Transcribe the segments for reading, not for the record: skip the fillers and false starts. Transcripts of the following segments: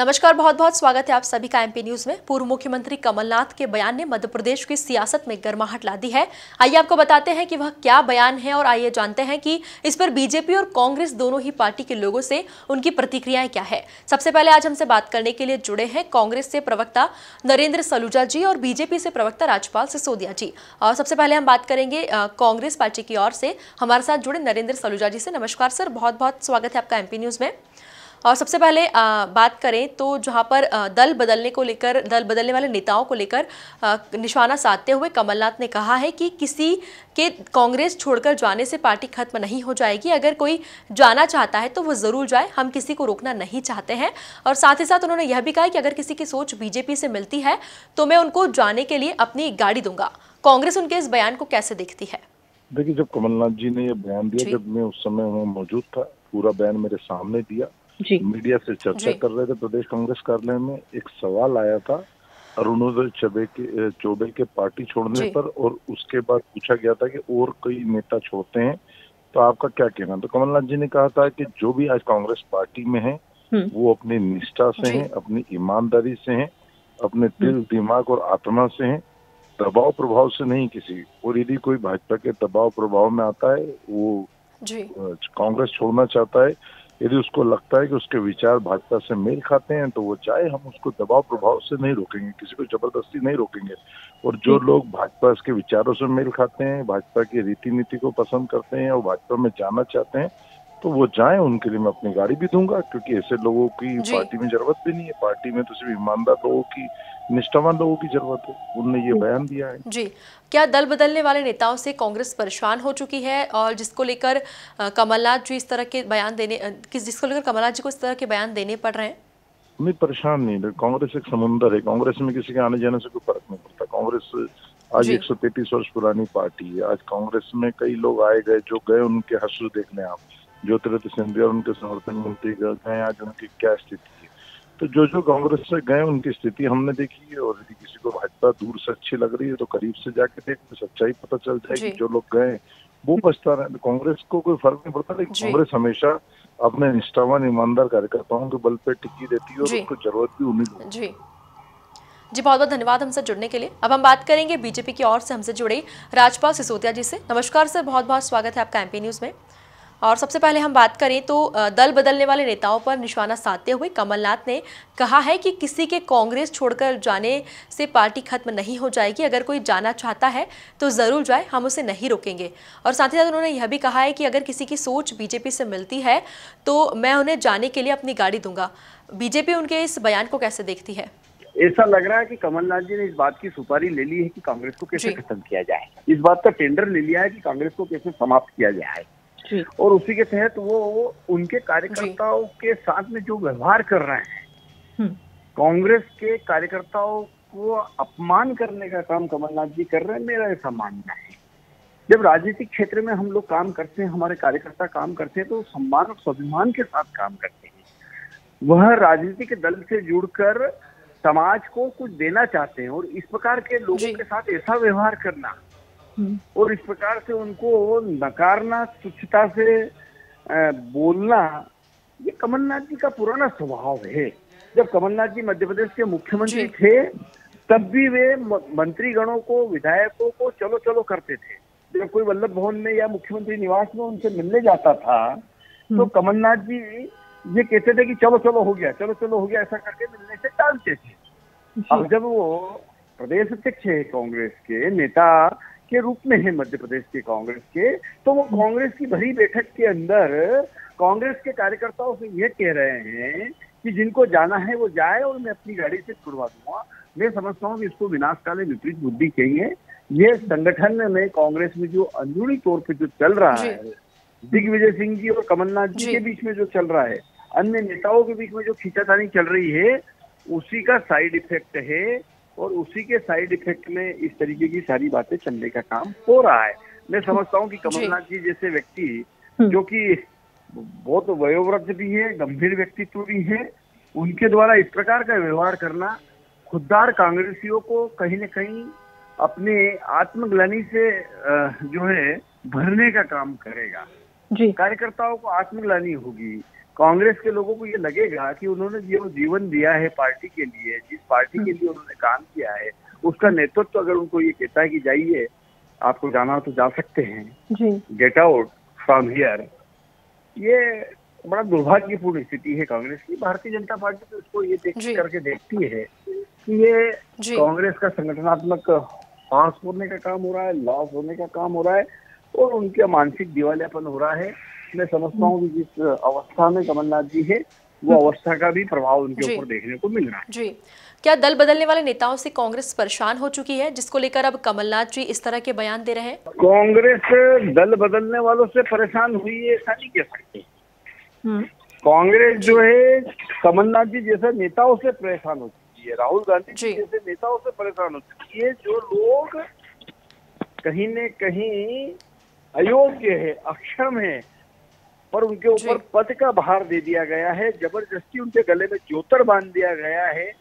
नमस्कार, बहुत बहुत स्वागत है आप सभी का एमपी न्यूज में। पूर्व मुख्यमंत्री कमलनाथ के बयान ने मध्य प्रदेश की सियासत में गर्माहट ला दी है। आइए आपको बताते हैं कि वह क्या बयान है और आइए जानते हैं कि इस पर बीजेपी और कांग्रेस दोनों ही पार्टी के लोगों से उनकी प्रतिक्रियाएं क्या है। सबसे पहले आज हमसे बात करने के लिए जुड़े हैं कांग्रेस से प्रवक्ता नरेंद्र सलूजा जी और बीजेपी से प्रवक्ता राजपाल सिसोदिया जी। और सबसे पहले हम बात करेंगे कांग्रेस पार्टी की ओर से हमारे साथ जुड़े नरेंद्र सलूजा जी से। नमस्कार सर, बहुत बहुत स्वागत है आपका एमपी न्यूज में। और सबसे पहले बात करें तो जहां पर दल बदलने वाले नेताओं को लेकर निशाना साधते हुए कमलनाथ ने कहा है कि किसी के कांग्रेस छोड़कर जाने से पार्टी खत्म नहीं हो जाएगी। अगर कोई जाना चाहता है तो वो जरूर जाए, हम किसी को रोकना नहीं चाहते हैं। और साथ ही साथ उन्होंने यह भी कहा कि अगर किसी की सोच बीजेपी से मिलती है तो मैं उनको जाने के लिए अपनी गाड़ी दूंगा। कांग्रेस उनके इस बयान को कैसे देखती है? देखिए, जब कमलनाथ जी ने ये बयान दिया, जब मैं उस समय वहाँ मौजूद था, पूरा बयान मेरे सामने दिया, मीडिया से चर्चा कर रहे थे प्रदेश कांग्रेस कार्यालय में। एक सवाल आया था अरुणोदय चौबे के पार्टी छोड़ने पर, और उसके बाद पूछा गया था कि और कई नेता छोड़ते हैं तो आपका क्या कहना। तो कमलनाथ जी ने कहा था कि जो भी आज कांग्रेस पार्टी में है वो अपनी निष्ठा से हैं, अपनी ईमानदारी से हैं, अपने दिल दिमाग और आत्मा से हैं, दबाव प्रभाव से नहीं किसी। और यदि कोई भाजपा के दबाव प्रभाव में आता है, वो कांग्रेस छोड़ना चाहता है, यदि उसको लगता है कि उसके विचार भाजपा से मेल खाते हैं तो वो चाहे, हम उसको दबाव प्रभाव से नहीं रोकेंगे, किसी को जबरदस्ती नहीं रोकेंगे। और जो लोग भाजपा के विचारों से मेल खाते हैं, भाजपा की रीति नीति को पसंद करते हैं और भाजपा में जाना चाहते हैं तो वो जाएं, उनके लिए मैं अपनी गाड़ी भी दूंगा, क्योंकि ऐसे लोगों की पार्टी में जरूरत भी नहीं है। पार्टी में तो सिर्फ ईमानदार लोगों की, निष्ठावान लोगों की जरूरत है। उन्होंने ये बयान दिया है। जी, क्या दल बदलने वाले नेताओं से कांग्रेस परेशान हो चुकी है और जिसको लेकर कमलनाथ जी इस तरह के बयान देने जिसको लेकर कमलनाथ जी को इस तरह के बयान देने पड़ रहे हैं? नहीं, परेशान नहीं। कांग्रेस एक समुंदर है, कांग्रेस में किसी के आने जाने से कोई फर्क नहीं पड़ता। कांग्रेस आज 133 वर्ष पुरानी पार्टी है। आज कांग्रेस में कई लोग आए गए, जो गए उनके हश्र देख लें आप। ज्योतिरादित्य सिंधिया और उनके समर्थन मंत्री गए, आज उनकी क्या स्थिति है। तो जो कांग्रेस से गए उनकी स्थिति हमने देखी है। और यदि किसी को भाजपा दूर से अच्छी लग रही है तो करीब से जाके देख, तो सच्चाई पता चल जाएगी। जो लोग गए वो बचता रहे, कांग्रेस को कोई फर्क नहीं पड़ता। लेकिन कांग्रेस हमेशा अपने निष्ठावान ईमानदार कार्यकर्ताओं के बल पर टिकी रहती है और उसको जरूरत भी उन्हीं लोगों की। जी, बहुत बहुत धन्यवाद हमसे जुड़ने के लिए। अब हम बात करेंगे बीजेपी की ओर से हमसे जुड़े राजपाल सिसोदिया जी से। नमस्कार सर, बहुत बहुत स्वागत है आपका एमपी न्यूज में। और सबसे पहले हम बात करें तो दल बदलने वाले नेताओं पर निशाना साधते हुए कमलनाथ ने कहा है कि किसी के कांग्रेस छोड़कर जाने से पार्टी खत्म नहीं हो जाएगी। अगर कोई जाना चाहता है तो जरूर जाए, हम उसे नहीं रोकेंगे। और साथ ही साथ उन्होंने यह भी कहा है कि अगर किसी की सोच बीजेपी से मिलती है तो मैं उन्हें जाने के लिए अपनी गाड़ी दूंगा। बीजेपी उनके इस बयान को कैसे देखती है? ऐसा लग रहा है कि कमलनाथ जी ने इस बात की सुपारी ले ली है कि कांग्रेस को कैसे खत्म किया जाए, इस बात का टेंडर ले लिया है कि कांग्रेस को कैसे समाप्त किया जाए। और उसी के तहत वो उनके कार्यकर्ताओं के साथ में जो व्यवहार कर रहे हैं, कांग्रेस के कार्यकर्ताओं को अपमान करने का काम कमलनाथ जी कर रहे हैं, मेरा ऐसा मानना है। जब राजनीतिक क्षेत्र में हम लोग काम करते हैं, हमारे कार्यकर्ता काम करते हैं, तो सम्मान और स्वाभिमान के साथ काम करते हैं। वह राजनीतिक दल से जुड़कर समाज को कुछ देना चाहते हैं, और इस प्रकार के लोगों के साथ ऐसा व्यवहार करना और इस प्रकार से उनको नकारना, तुच्छता से बोलना, ये कमलनाथ जी का पुराना स्वभाव है। जब कमलनाथ जी मध्य प्रदेश के मुख्यमंत्री थे तब भी वे मंत्रीगणों को, विधायकों को चलो चलो करते थे। जब कोई वल्लभ भवन में या मुख्यमंत्री निवास में उनसे मिलने जाता था तो कमलनाथ जी ये कहते थे कि चलो चलो हो गया, चलो चलो हो गया, ऐसा करके मिलने से टालते थे। अब जब वो प्रदेश अध्यक्ष है, कांग्रेस के नेता के रूप में है मध्य प्रदेश के कांग्रेस के, तो वो कांग्रेस की भरी बैठक के अंदर कांग्रेस के कार्यकर्ताओं से ये कह रहे हैं कि जिनको जाना है वो जाए और मैं अपनी गाड़ी से छुड़वा दूंगा। मैं समझता हूँ कि इसको विनाशकाले विपरीत बुद्धि कहिए। ये संगठन में कांग्रेस में जो अंदरूनी तौर पे जो चल रहा है, दिग्विजय सिंह जी और कमलनाथ जी के बीच में जो चल रहा है, अन्य नेताओं के बीच में जो खींचातानी चल रही है, उसी का साइड इफेक्ट है। और उसी के साइड इफेक्ट में इस तरीके की सारी बातें चलने का काम हो रहा है। मैं समझता हूँ कि कमलनाथ जी जैसे व्यक्ति, जो कि बहुत वयोवृद्ध भी है, गंभीर व्यक्तित्व भी है, उनके द्वारा इस प्रकार का व्यवहार करना खुददार कांग्रेसियों को कहीं न कहीं अपने आत्मग्लानि से जो है भरने का काम करेगा। कार्यकर्ताओं को आत्मग्लानि होगी, कांग्रेस के लोगों को ये लगेगा कि उन्होंने जो जीवन दिया है पार्टी के लिए, जिस पार्टी के लिए उन्होंने काम किया है, उसका नेतृत्व अगर उनको ये कहता है कि जाइए, आपको जाना हो तो जा सकते हैं, गेट आउट फ्रॉम हियर, ये बड़ा दुर्भाग्यपूर्ण स्थिति है कांग्रेस की। भारतीय जनता पार्टी तो इसको ये करके देखती है कि ये कांग्रेस का संगठनात्मक पास होने का काम हो रहा है, लॉस होने का काम हो रहा है और उनका मानसिक दिवालियापन हो रहा है। मैं समझता हूँ कि जिस अवस्था में कमलनाथ जी है, वो अवस्था का भी प्रभाव उनके ऊपर देखने को मिल रहा है। जी, क्या दल बदलने वाले नेताओं से कांग्रेस परेशान हो चुकी है, जिसको लेकर अब कमलनाथ जी इस तरह के बयान दे रहे हैं? कांग्रेस दल बदलने वालों से परेशान हुई है ऐसा नहीं कह सकते। कांग्रेस जो है कमलनाथ जी जैसे नेताओं से परेशान हो चुकी है, राहुल गांधी जी जैसे नेताओं से परेशान हो चुकी है, जो लोग कहीं न कहीं अयोग्य है, अक्षम है, पर उनके ऊपर पद का भार दे दिया गया है, जबरदस्ती उनके गले में जोतर बांध दिया गया है।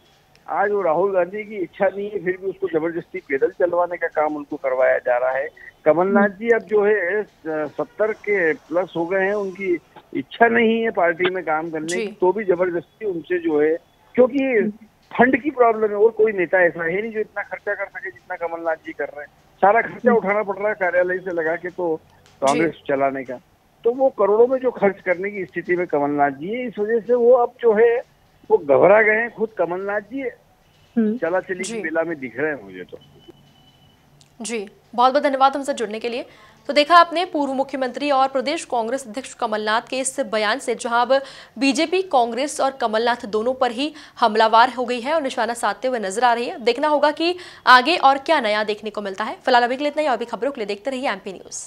आज वो राहुल गांधी की इच्छा नहीं है, फिर भी उसको जबरदस्ती पैदल चलवाने का काम उनको करवाया जा रहा है। कमलनाथ जी अब जो है 70 के प्लस हो गए हैं, उनकी इच्छा नहीं है पार्टी में काम करने की, तो भी जबरदस्ती उनसे जो है, क्योंकि फंड की प्रॉब्लम है और कोई नेता ऐसा है नहीं जो इतना खर्चा कर सके जितना कमलनाथ जी कर रहे हैं। सारा खर्चा उठाना पड़ रहा है कार्यालय से लगा के तो कांग्रेस चलाने का, तो वो करोड़ों में जो खर्च करने की स्थिति में कमलनाथ जी है। इस वजह से वो अब जो है वो घबरा गए हैं। खुद कमलनाथ जी चला चली की बेला में दिख रहे हैं मुझे तो। जी, बहुत बहुत धन्यवाद हमसे जुड़ने के लिए। तो देखा आपने पूर्व मुख्यमंत्री और प्रदेश कांग्रेस अध्यक्ष कमलनाथ के इस बयान से, जहां अब बीजेपी, कांग्रेस और कमलनाथ दोनों पर ही हमलावार हो गई है और निशाना साधते हुए नजर आ रही है। देखना होगा कि आगे और क्या नया देखने को मिलता है। फिलहाल अभी के लिए इतना ही, और भी खबरों के लिए देखते रहिए एमपी न्यूज।